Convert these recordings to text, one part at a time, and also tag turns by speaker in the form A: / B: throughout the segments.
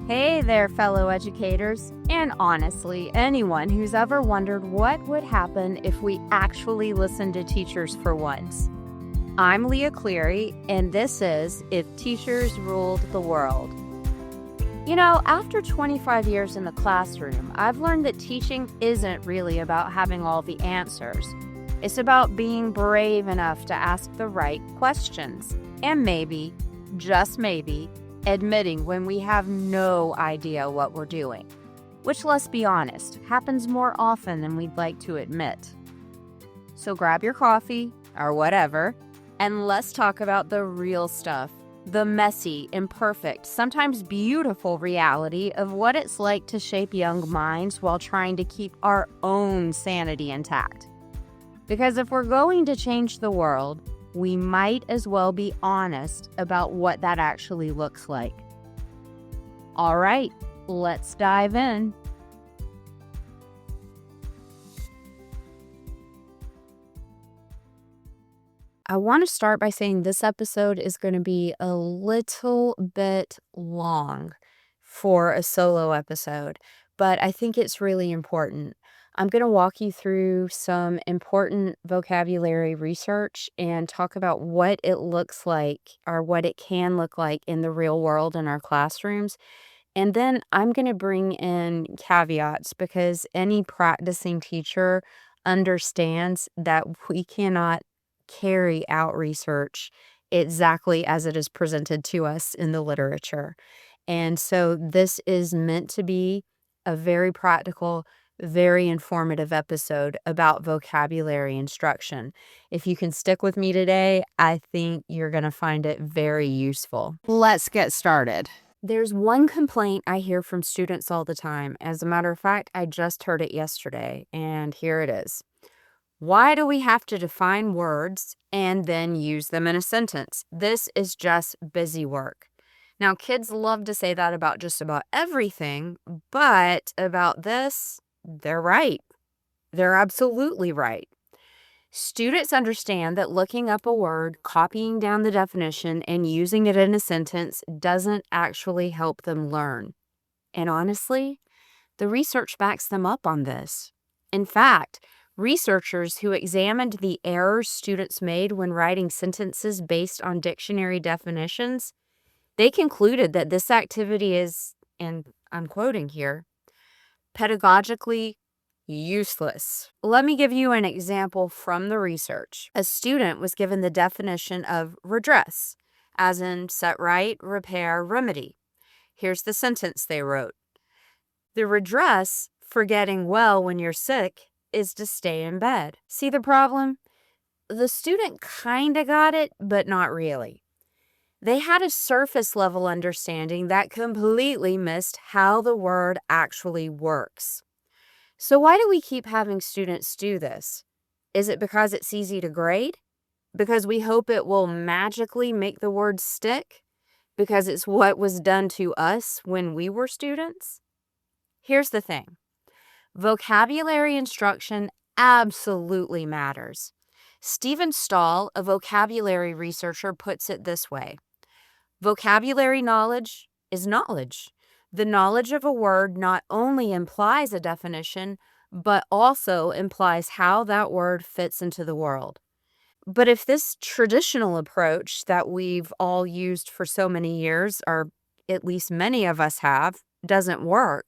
A: Hey there, fellow educators, and honestly, anyone who's ever wondered what would happen if we actually listened to teachers for once. I'm Leah Cleary, and this is If Teachers Ruled the World. You know, after 25 years in the classroom, I've learned that teaching isn't really about having all the answers. It's about being brave enough to ask the right questions, and maybe, just maybe, admitting when we have no idea what we're doing, which, let's be honest, happens more often than we'd like to admit. So grab your coffee, or whatever, and let's talk about the real stuff, the messy, imperfect, sometimes beautiful reality of what it's like to shape young minds while trying to keep our own sanity intact. Because if we're going to change the world, we might as well be honest about what that actually looks like. All right, let's dive in. I want to start by saying this episode is going to be a little bit long for a solo episode, but I think it's really important. I'm going to walk you through some important vocabulary research and talk about what it looks like or what it can look like in the real world in our classrooms. And then I'm going to bring in caveats because any practicing teacher understands that we cannot carry out research exactly as it is presented to us in the literature. And so this is meant to be a very practical, very informative episode about vocabulary instruction. If you can stick with me today, I think you're going to find it very useful. Let's get started. There's one complaint I hear from students all the time. As a matter of fact, I just heard it yesterday, and here it is. Why do we have to define words and then use them in a sentence? This is just busy work. Now, kids love to say that about just about everything, but about this, they're right. They're absolutely right. Students understand that looking up a word, copying down the definition, and using it in a sentence doesn't actually help them learn. And honestly, the research backs them up on this. In fact, researchers who examined the errors students made when writing sentences based on dictionary definitions, they concluded that this activity is, and I'm quoting here, pedagogically useless. Let me give you an example from the research. A student was given the definition of redress, as in set right, repair, remedy. Here's the sentence they wrote. The redress for getting well when you're sick is to stay in bed. See the problem? The student kind of got it, but not really. They had a surface level understanding that completely missed how the word actually works. So why do we keep having students do this? Is it because it's easy to grade? Because we hope it will magically make the word stick? Because it's what was done to us when we were students? Here's the thing. Vocabulary instruction absolutely matters. Stephen Stahl, a vocabulary researcher, puts it this way. Vocabulary knowledge is knowledge. The knowledge of a word not only implies a definition, but also implies how that word fits into the world. But if this traditional approach that we've all used for so many years, or at least many of us have, doesn't work,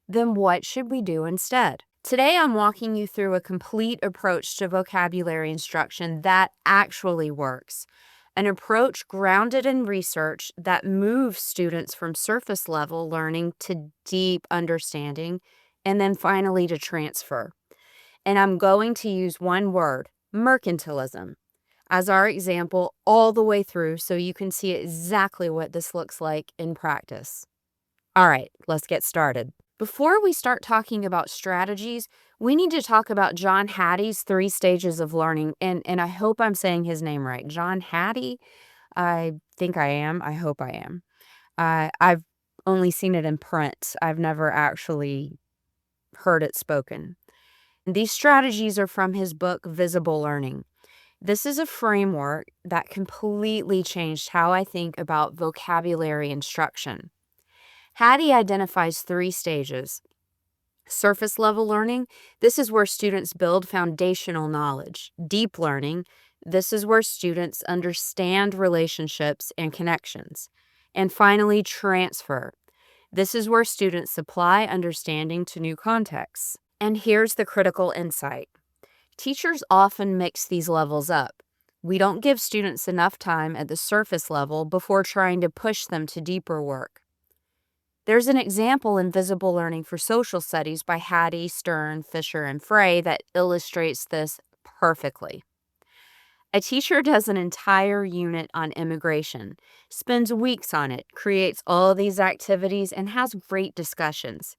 A: then what should we do instead? Today, I'm walking you through a complete approach to vocabulary instruction that actually works. An approach grounded in research that moves students from surface level learning to deep understanding, and then finally to transfer. And I'm going to use one word, mercantilism, as our example all the way through so you can see exactly what this looks like in practice. All right, let's get started. Before we start talking about strategies, we need to talk about John Hattie's 3 stages of learning, and I hope I'm saying his name right. John Hattie? I think I am. I hope I am. I've only seen it in print. I've never actually heard it spoken. These strategies are from his book, Visible Learning. This is a framework that completely changed how I think about vocabulary instruction. Hattie identifies 3 stages. Surface level learning, this is where students build foundational knowledge. Deep learning, this is where students understand relationships and connections. And finally, transfer. This is where students apply understanding to new contexts. And here's the critical insight. Teachers often mix these levels up. We don't give students enough time at the surface level before trying to push them to deeper work. There's an example in Visible Learning for Social Studies by Hattie, Stern, Fisher, and Frey that illustrates this perfectly. A teacher does an entire unit on immigration, spends weeks on it, creates all these activities, and has great discussions.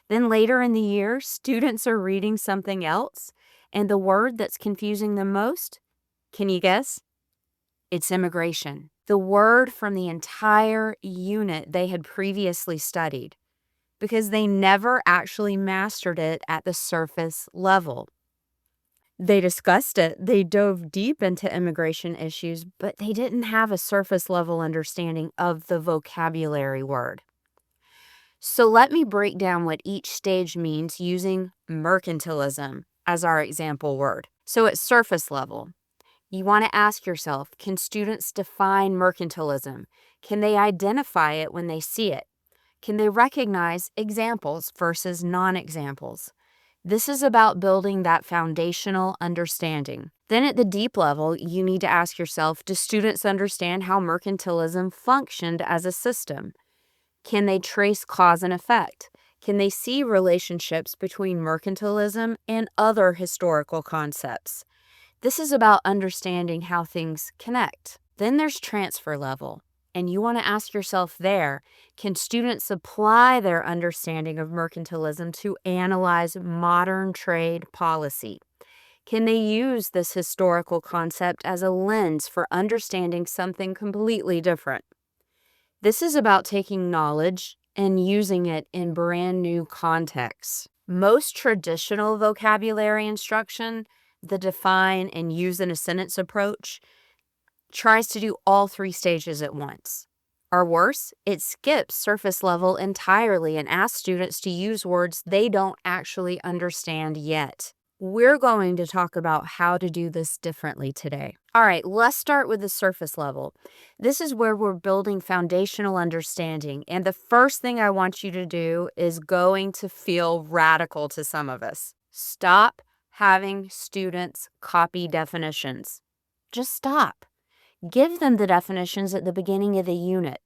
A: Then later in the year, students are reading something else, and the word that's confusing them most, can you guess? It's immigration. The word from the entire unit they had previously studied, because they never actually mastered it at the surface level. They discussed it, they dove deep into immigration issues, but they didn't have a surface level understanding of the vocabulary word. So let me break down what each stage means using mercantilism as our example word. So at surface level, you want to ask yourself, can students define mercantilism? Can they identify it when they see it? Can they recognize examples versus non-examples? This is about building that foundational understanding. Then at the deep level, you need to ask yourself, do students understand how mercantilism functioned as a system? Can they trace cause and effect? Can they see relationships between mercantilism and other historical concepts? This is about understanding how things connect. Then there's transfer level, and you want to ask yourself there, can students apply their understanding of mercantilism to analyze modern trade policy? Can they use this historical concept as a lens for understanding something completely different? This is about taking knowledge and using it in brand new contexts. Most traditional vocabulary instruction, the define and use in a sentence approach, tries to do all 3 stages at once. Or worse, it skips surface level entirely and asks students to use words they don't actually understand yet. We're going to talk about how to do this differently today. All right, let's start with the surface level. This is where we're building foundational understanding, and the first thing I want you to do is going to feel radical to some of us. Stop having students copy definitions. Just stop. Give them the definitions at the beginning of the unit.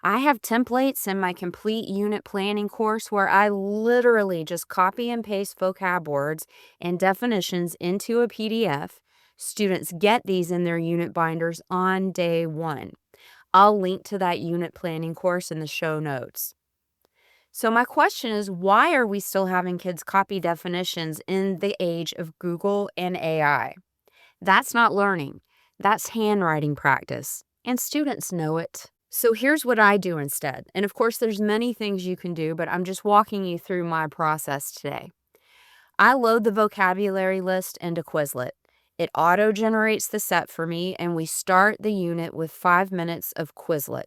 A: I have templates in my complete unit planning course where I literally just copy and paste vocab words and definitions into a PDF. Students get these in their unit binders on day 1. I'll link to that unit planning course in the show notes. So my question is, why are we still having kids copy definitions in the age of Google and AI? That's not learning. That's handwriting practice, and students know it. So here's what I do instead. And of course, there's many things you can do, but I'm just walking you through my process today. I load the vocabulary list into Quizlet. It auto-generates the set for me, and we start the unit with 5 minutes of Quizlet.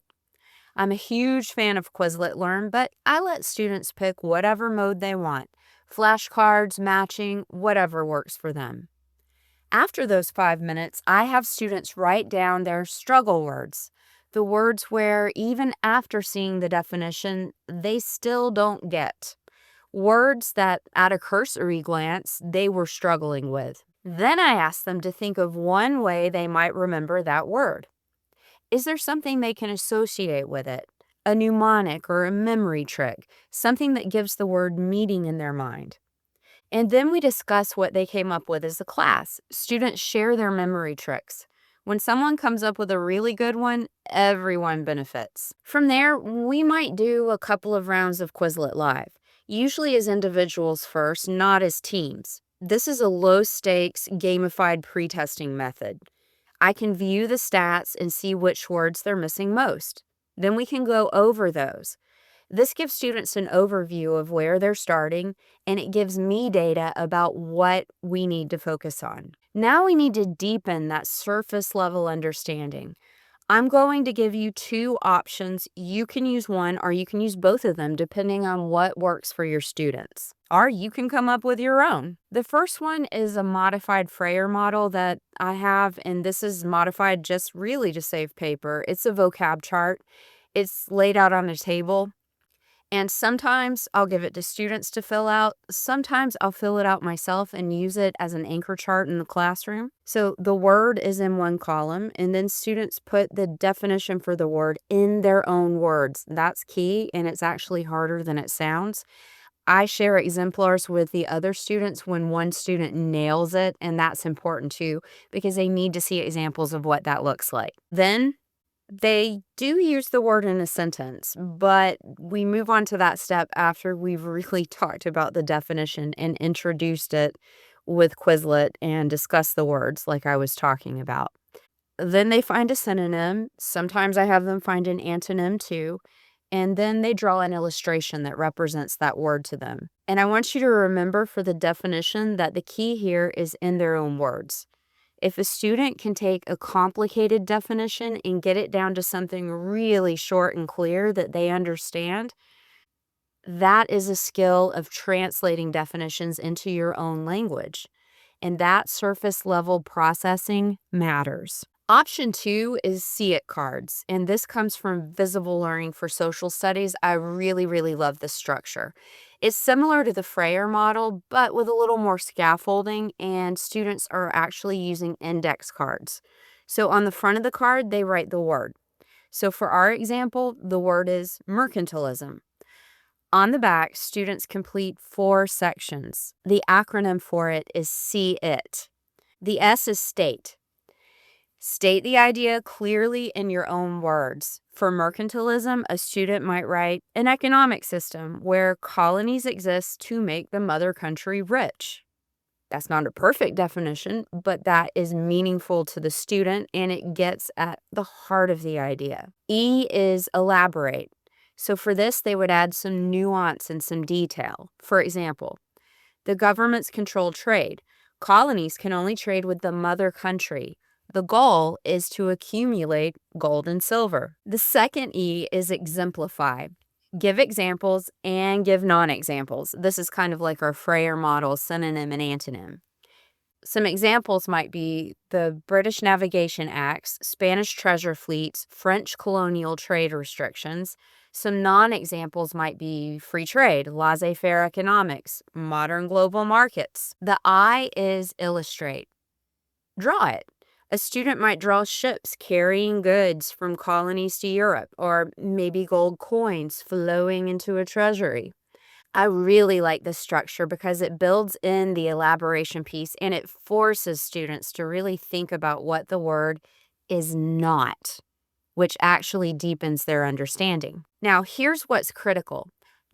A: I'm a huge fan of Quizlet Learn, but I let students pick whatever mode they want. Flashcards, matching, whatever works for them. After those 5 minutes, I have students write down their struggle words, the words where even after seeing the definition, they still don't get. Words that at a cursory glance, they were struggling with. Then I ask them to think of one way they might remember that word. Is there something they can associate with it? A mnemonic or a memory trick, something that gives the word meaning in their mind. And then we discuss what they came up with as a class. Students share their memory tricks. When someone comes up with a really good one, everyone benefits. From there, we might do a couple of rounds of Quizlet Live, usually as individuals first, not as teams. This is a low-stakes, gamified pre-testing method. I can view the stats and see which words they're missing most. Then we can go over those. This gives students an overview of where they're starting, and it gives me data about what we need to focus on. Now we need to deepen that surface level understanding. I'm going to give you two options. You can use one or you can use both of them depending on what works for your students. Or you can come up with your own. The first one is a modified Freyer model that I have, and this is modified just really to save paper. It's a vocab chart. It's laid out on a table. And sometimes I'll give it to students to fill out. Sometimes I'll fill it out myself and use it as an anchor chart in the classroom. So the word is in one column, and then students put the definition for the word in their own words. That's key, and it's actually harder than it sounds. I share exemplars with the other students when one student nails it, and that's important too, because they need to see examples of what that looks like. Then they do use the word in a sentence, but we move on to that step after we've really talked about the definition and introduced it with Quizlet and discussed the words like I was talking about. Then they find a synonym. Sometimes I have them find an antonym too. And then they draw an illustration that represents that word to them. And I want you to remember for the definition that the key here is in their own words. If a student can take a complicated definition and get it down to something really short and clear that they understand, that is a skill of translating definitions into your own language. And that surface level processing matters. Option 2 is See It cards, and this comes from Visible Learning for Social Studies. I really, really love this structure. It's similar to the Freyer model, but with a little more scaffolding, and students are actually using index cards. So on the front of the card, they write the word. So for our example, the word is mercantilism. On the back, students complete 4 sections. The acronym for it is See It. The S is state. State the idea clearly in your own words. For mercantilism, a student might write an economic system where colonies exist to make the mother country rich. That's not a perfect definition, but that is meaningful to the student and it gets at the heart of the idea. E is elaborate. So for this, they would add some nuance and some detail. For example, the governments control trade. Colonies can only trade with the mother country. The goal is to accumulate gold and silver. The second E is exemplify. Give examples and give non-examples. This is kind of like our Freyer model, synonym and antonym. Some examples might be the British Navigation Acts, Spanish treasure fleets, French colonial trade restrictions. Some non-examples might be free trade, laissez-faire economics, modern global markets. The I is illustrate. Draw it. A student might draw ships carrying goods from colonies to Europe, or maybe gold coins flowing into a treasury. I really like this structure because it builds in the elaboration piece and it forces students to really think about what the word is not, which actually deepens their understanding. Now, here's what's critical.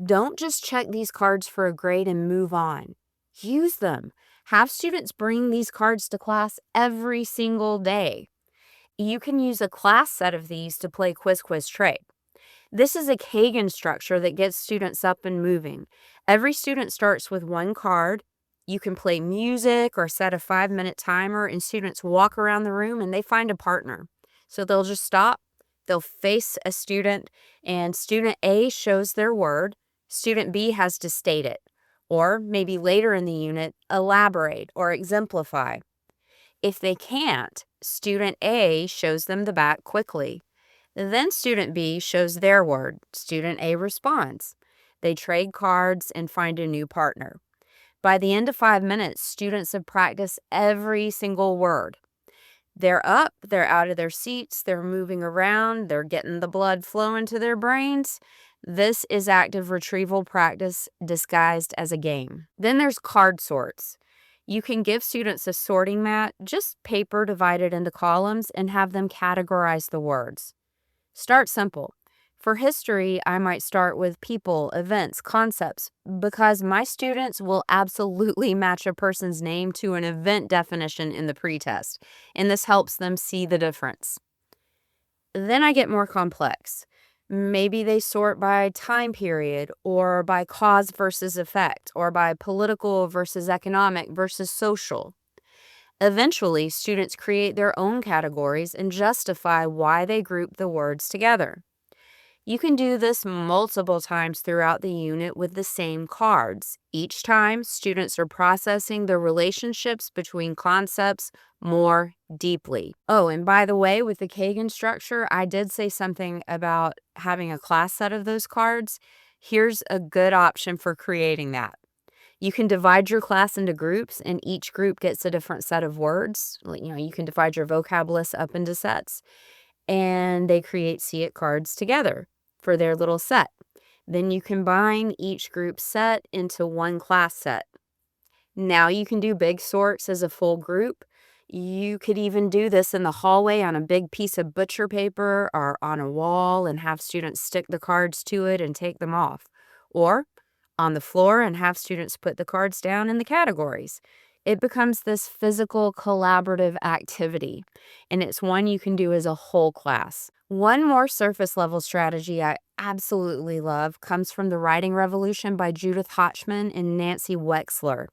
A: Don't just check these cards for a grade and move on. Use them. Have students bring these cards to class every single day. You can use a class set of these to play Quiz Trade. This is a Kagan structure that gets students up and moving. Every student starts with one card. You can play music or set a 5-minute timer, and students walk around the room and they find a partner. So they'll just stop, they'll face a student, and student A shows their word. Student B has to state it. Or maybe later in the unit, elaborate or exemplify. If they can't, student A shows them the back quickly. Then student B shows their word. Student A responds. They trade cards and find a new partner. By the end of 5 minutes, students have practiced every single word. They're up, they're out of their seats, they're moving around, they're getting the blood flowing to their brains. This is active retrieval practice disguised as a game. Then there's card sorts. You can give students a sorting mat, just paper divided into columns, and have them categorize the words. Start simple. For history, I might start with people, events, concepts, because my students will absolutely match a person's name to an event definition in the pretest, and this helps them see the difference. Then I get more complex. Maybe they sort by time period, or by cause versus effect, or by political versus economic versus social. Eventually, students create their own categories and justify why they group the words together. You can do this multiple times throughout the unit with the same cards. Each time, students are processing the relationships between concepts more deeply. Oh, and by the way, with the Kagan structure, I did say something about having a class set of those cards. Here's a good option for creating that. You can divide your class into groups, and each group gets a different set of words. You can divide your vocab list up into sets, and they create see it cards together for their little set. Then you combine each group set into one class set. Now you can do big sorts as a full group. You could even do this in the hallway on a big piece of butcher paper or on a wall and have students stick the cards to it and take them off. Or on the floor and have students put the cards down in the categories. It becomes this physical collaborative activity, and it's one you can do as a whole class. One more surface level strategy I absolutely love comes from The Writing Revolution by Judith Hochman and Nancy Wexler.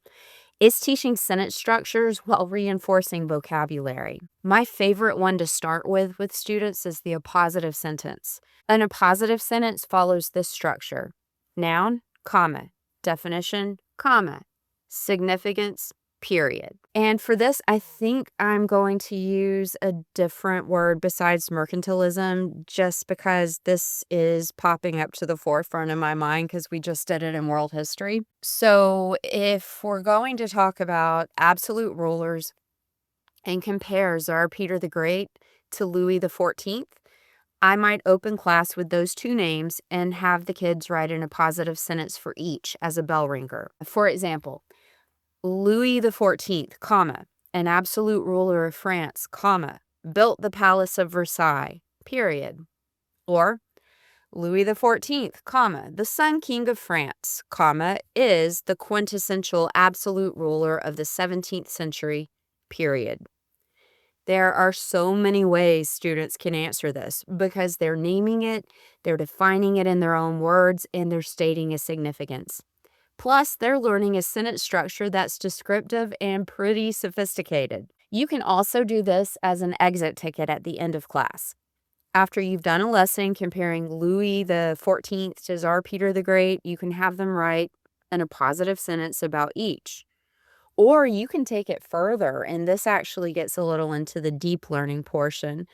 A: It's teaching sentence structures while reinforcing vocabulary. My favorite one to start with students is the appositive sentence. An appositive sentence follows this structure: noun, comma, definition, comma, significance, period. And for this, I think I'm going to use a different word besides mercantilism, just because this is popping up to the forefront in my mind because we just did it in world history. So if we're going to talk about absolute rulers and compare Tsar Peter the Great to Louis XIV, I might open class with those two names and have the kids write in a positive sentence for each as a bell ringer. For example, Louis XIV, comma, an absolute ruler of France, comma, built the Palace of Versailles, period. Or Louis XIV, comma, the Sun King of France, comma, is the quintessential absolute ruler of the 17th century, period. There are so many ways students can answer this because they're naming it, they're defining it in their own words, and they're stating a significance. Plus, they're learning a sentence structure that's descriptive and pretty sophisticated. You can also do this as an exit ticket at the end of class. After you've done a lesson comparing Louis XIV to Tsar Peter the Great, you can have them write a positive sentence about each. Or you can take it further, and this actually gets a little into the deep learning portion,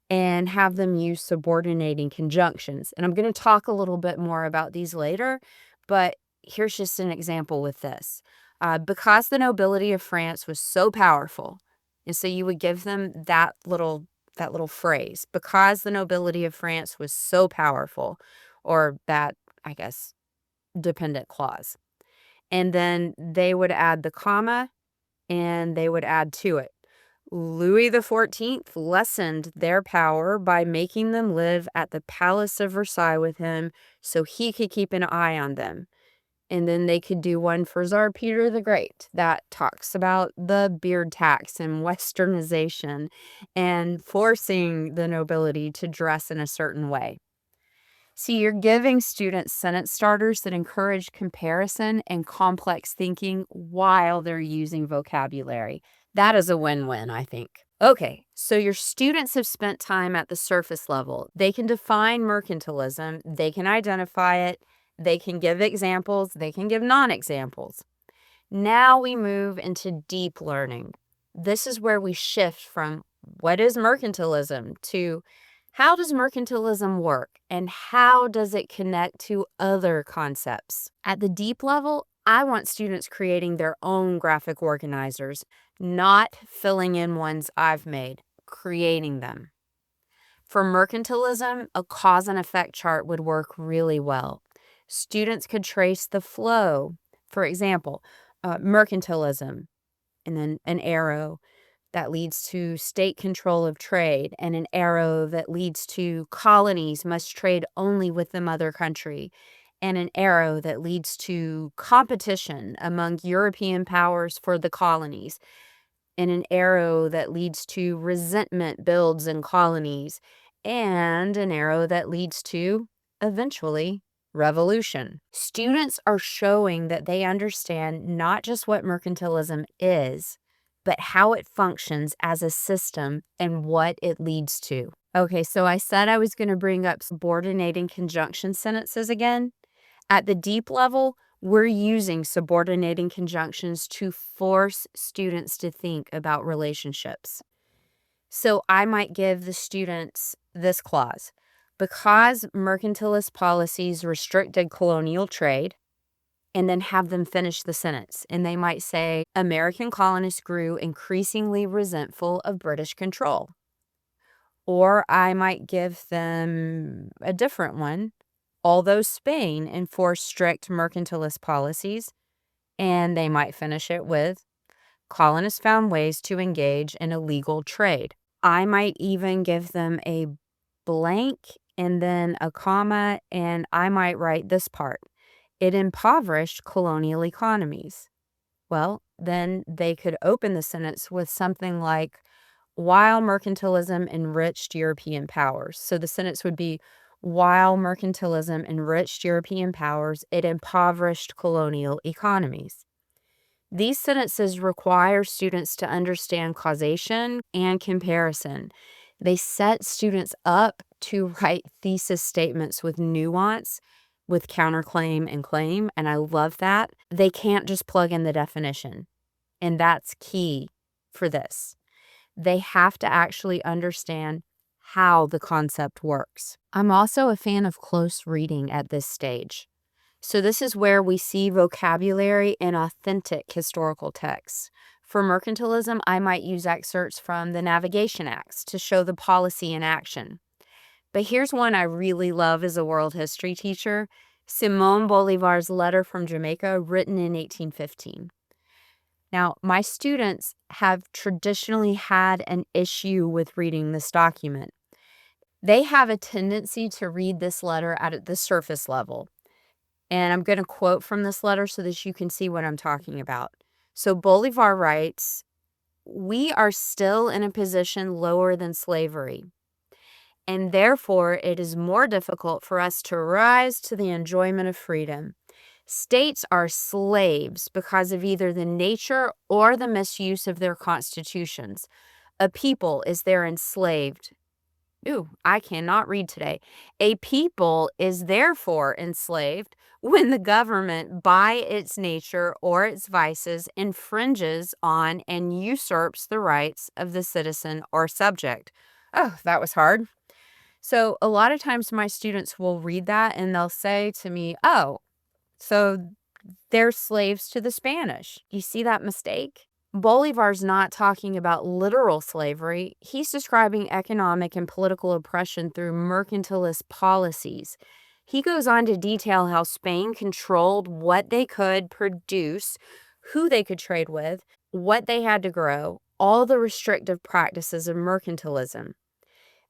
A: and have them use subordinating conjunctions. And I'm going to talk a little bit more about these later, but here's just an example with this. Because the nobility of France was so powerful, and so you would give them that little phrase, because the nobility of France was so powerful, or that, I guess, dependent clause. And then they would add the comma, and they would add to it: Louis XIV lessened their power by making them live at the Palace of Versailles with him so he could keep an eye on them. And then they could do one for Tsar Peter the Great that talks about the beard tax and westernization and forcing the nobility to dress in a certain way. See, you're giving students sentence starters that encourage comparison and complex thinking while they're using vocabulary. That is a win-win, I think. Okay, so your students have spent time at the surface level. They can define mercantilism, they can identify it, they can give examples, they can give non-examples. Now we move into deep learning. This is where we shift from what is mercantilism to how does mercantilism work and how does it connect to other concepts. At the deep level, I want students creating their own graphic organizers, not filling in ones I've made, creating them. For mercantilism, a cause and effect chart would work really well. Students could trace the flow. For example, mercantilism, and then an arrow that leads to state control of trade, and an arrow that leads to colonies must trade only with the mother country, and an arrow that leads to competition among European powers for the colonies, and an arrow that leads to resentment builds in colonies, and an arrow that leads to, eventually, revolution. Students are showing that they understand not just what mercantilism is, but how it functions as a system and what it leads to. Okay, so I said I was going to bring up subordinating conjunction sentences again. At the deep level, we're using subordinating conjunctions to force students to think about relationships. So I might give the students this clause. Because mercantilist policies restricted colonial trade, and then have them finish the sentence. And they might say, American colonists grew increasingly resentful of British control. Or I might give them a different one. Although Spain enforced strict mercantilist policies, and they might finish it with, colonists found ways to engage in illegal trade. I might even give them a blank and then a comma, and I might write this part. It impoverished colonial economies. Well, then they could open the sentence with something like, while mercantilism enriched European powers. So the sentence would be, while mercantilism enriched European powers, it impoverished colonial economies. These sentences require students to understand causation and comparison. They set students up to write thesis statements with nuance, with counterclaim and claim, and I love that. They can't just plug in the definition, and that's key for this. They have to actually understand how the concept works. I'm also a fan of close reading at this stage. So this is where we see vocabulary in authentic historical texts. For mercantilism, I might use excerpts from the Navigation Acts to show the policy in action. But here's one I really love as a world history teacher, Simón Bolívar's letter from Jamaica, written in 1815. Now, my students have traditionally had an issue with reading this document. They have a tendency to read this letter at the surface level. And I'm going to quote from this letter so that you can see what I'm talking about. So Bolivar writes, "We are still in a position lower than slavery, and therefore it is more difficult for us to rise to the enjoyment of freedom. States are slaves because of either the nature or the misuse of their constitutions. A people is there enslaved." Ooh, I cannot read today. A people is therefore enslaved when the government, by its nature or its vices, infringes on and usurps the rights of the citizen or subject. Oh, that was hard. So a lot of times my students will read that and they'll say to me, oh, so they're slaves to the Spanish. You see that mistake? Bolivar's not talking about literal slavery. He's describing economic and political oppression through mercantilist policies. He goes on to detail how Spain controlled what they could produce, who they could trade with, what they had to grow, all the restrictive practices of mercantilism.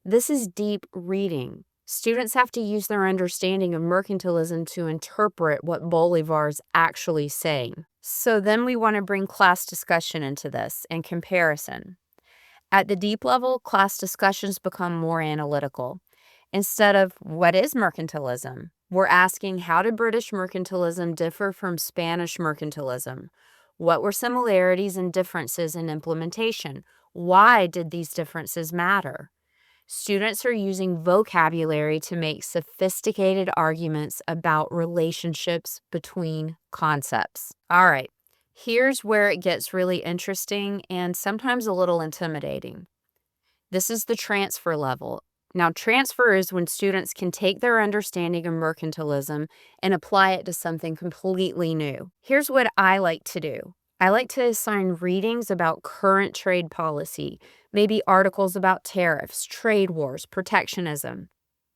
A: This is deep reading. Students have to use their understanding of mercantilism to interpret what Bolivar's actually saying. So then we want to bring class discussion into this and comparison. At the deep level, class discussions become more analytical. Instead of what is mercantilism, we're asking how did British mercantilism differ from Spanish mercantilism? What were similarities and differences in implementation? Why did these differences matter? Students are using vocabulary to make sophisticated arguments about relationships between concepts. All right, here's where it gets really interesting and sometimes a little intimidating. This is the transfer level. Now, transfer is when students can take their understanding of mercantilism and apply it to something completely new. Here's what I like to do. I like to assign readings about current trade policy, maybe articles about tariffs, trade wars, protectionism.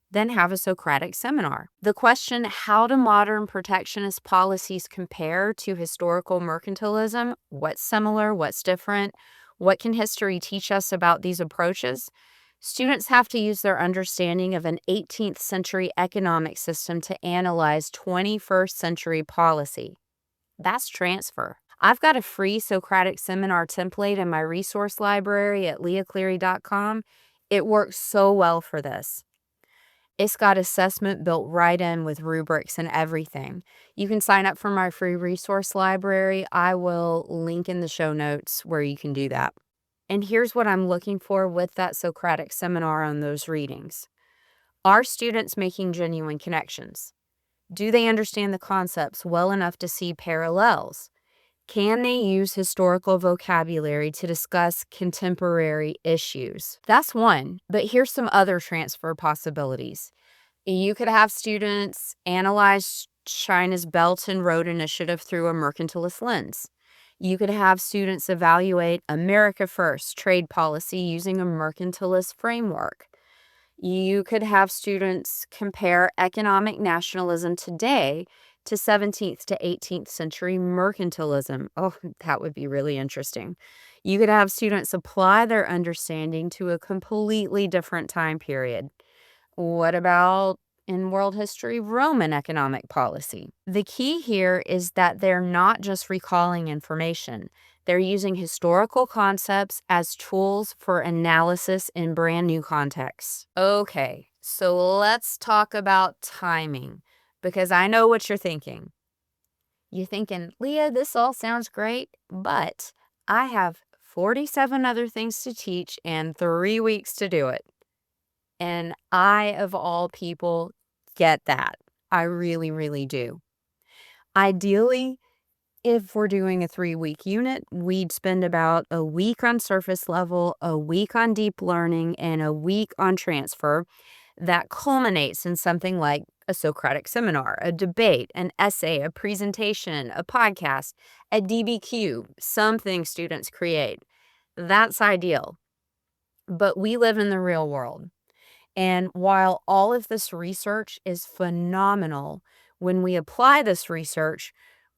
A: Then have a Socratic seminar. The question, how do modern protectionist policies compare to historical mercantilism? What's similar? What's different? What can history teach us about these approaches? Students have to use their understanding of an 18th century economic system to analyze 21st century policy. That's transfer. I've got a free Socratic seminar template in my resource library at leahcleary.com. It works so well for this. It's got assessment built right in with rubrics and everything. You can sign up for my free resource library. I will link in the show notes where you can do that. And here's what I'm looking for with that Socratic seminar on those readings. Are students making genuine connections? Do they understand the concepts well enough to see parallels? Can they use historical vocabulary to discuss contemporary issues? That's one, but here's some other transfer possibilities. You could have students analyze China's Belt and Road Initiative through a mercantilist lens. You could have students evaluate America First trade policy using a mercantilist framework. You could have students compare economic nationalism today to 17th to 18th century mercantilism. Oh, that would be really interesting. You could have students apply their understanding to a completely different time period. What about in world history, Roman economic policy? The key here is that they're not just recalling information. They're using historical concepts as tools for analysis in brand new contexts. Okay, so let's talk about timing, because I know what you're thinking. You're thinking, Leah, this all sounds great, but I have 47 other things to teach and 3 weeks to do it. And I, of all people, get that. I really, really do. Ideally, if we're doing a 3-week unit, we'd spend about a week on surface level, a week on deep learning, and a week on transfer. That culminates in something like a Socratic seminar, a debate, an essay, a presentation, a podcast, a DBQ, something students create. That's ideal. But we live in the real world. And while all of this research is phenomenal, when we apply this research,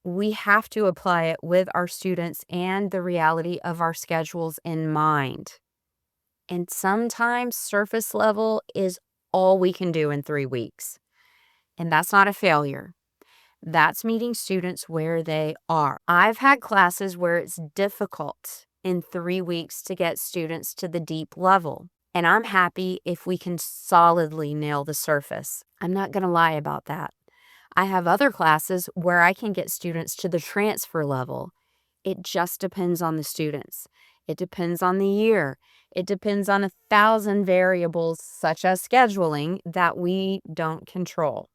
A: we have to apply it with our students and the reality of our schedules in mind. And sometimes surface level is all we can do in 3 weeks. And that's not a failure. That's meeting students where they are. I've had classes where it's difficult in 3 weeks to get students to the deep level. And I'm happy if we can solidly nail the surface. I'm not going to lie about that. I have other classes where I can get students to the transfer level. It just depends on the students. It depends on the year. It depends on 1,000 variables, such as scheduling, that we don't control.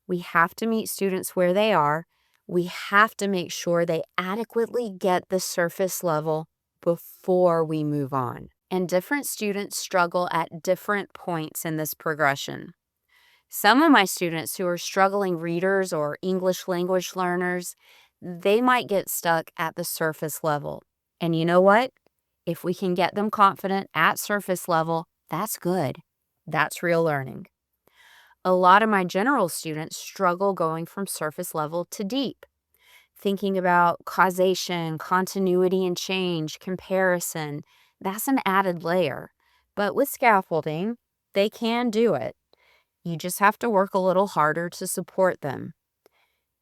A: We have to meet students where they are. We have to make sure they adequately get the surface level before we move on. And different students struggle at different points in this progression. Some of my students who are struggling readers or English language learners, they might get stuck at the surface level. And you know what? If we can get them confident at surface level, that's good. That's real learning. A lot of my general students struggle going from surface level to deep. Thinking about causation, continuity and change, comparison, that's an added layer. But with scaffolding, they can do it. You just have to work a little harder to support them.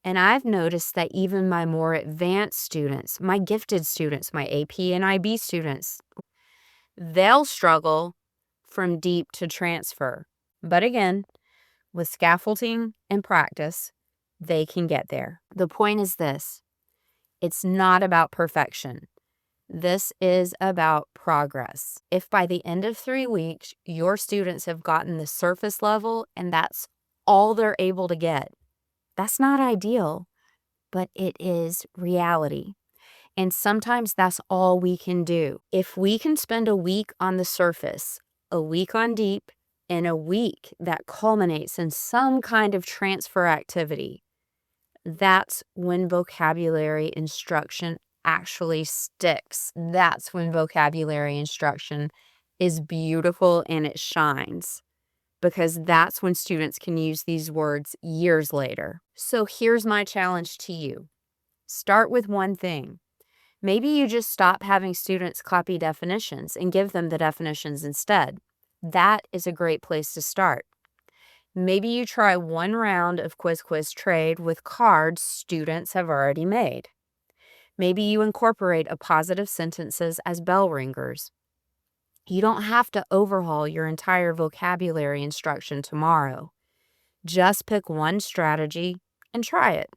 A: And I've noticed that even my more advanced students, my gifted students, my AP and IB students, they'll struggle from deep to transfer. But again, with scaffolding and practice, they can get there. The point is this: it's not about perfection. This is about progress. If by the end of 3 weeks, your students have gotten the surface level and that's all they're able to get, that's not ideal, but it is reality. And sometimes that's all we can do. If we can spend a week on the surface, a week on deep, and a week that culminates in some kind of transfer activity, that's when vocabulary instruction actually sticks. That's when vocabulary instruction is beautiful and it shines, because that's when students can use these words years later. So here's my challenge to you. Start with one thing. Maybe you just stop having students copy definitions and give them the definitions instead. That is a great place to start. Maybe you try one round of quiz trade with cards students have already made. Maybe you incorporate appositive sentences as bell ringers. You don't have to overhaul your entire vocabulary instruction tomorrow. Just pick one strategy and try it.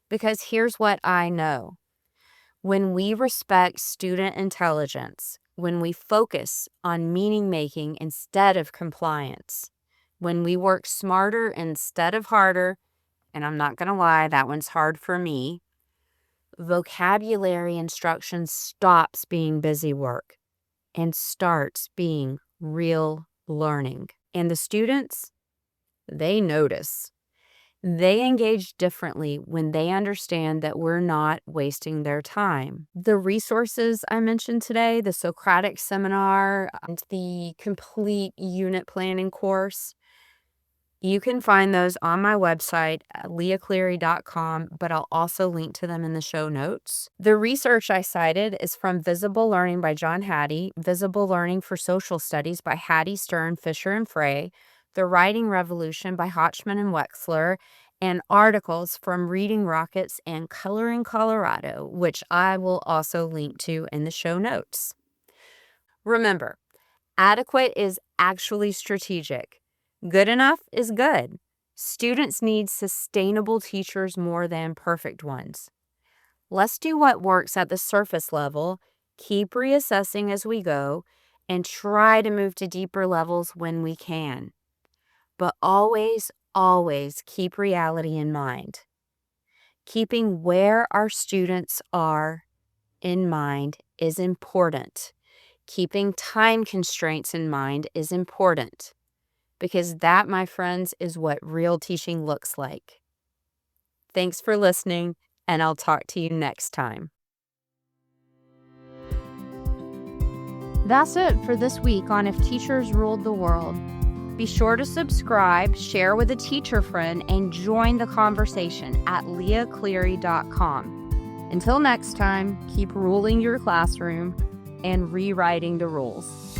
A: Because here's what I know. When we respect student intelligence, when we focus on meaning making instead of compliance, when we work smarter instead of harder, and I'm not going to lie, that one's hard for me, vocabulary instruction stops being busy work and starts being real learning. And the students, they notice. They engage differently when they understand that we're not wasting their time. The resources I mentioned today, the Socratic seminar, and the complete unit planning course, you can find those on my website at leahcleary.com, but I'll also link to them in the show notes. The research I cited is from Visible Learning by John Hattie, Visible Learning for Social Studies by Hattie, Stern, Fisher, and Frey, The Writing Revolution by Hotchman and Wexler, and articles from Reading Rockets and Coloring Colorado, which I will also link to in the show notes. Remember, adequate is actually strategic. Good enough is good. Students need sustainable teachers more than perfect ones. Let's do what works at the surface level, keep reassessing as we go, and try to move to deeper levels when we can. But always, always keep reality in mind. Keeping where our students are in mind is important. Keeping time constraints in mind is important. Because that, my friends, is what real teaching looks like. Thanks for listening, and I'll talk to you next time. That's it for this week on If Teachers Ruled the World. Be sure to subscribe, share with a teacher friend, and join the conversation at leahcleary.com. Until next time, keep ruling your classroom and rewriting the rules.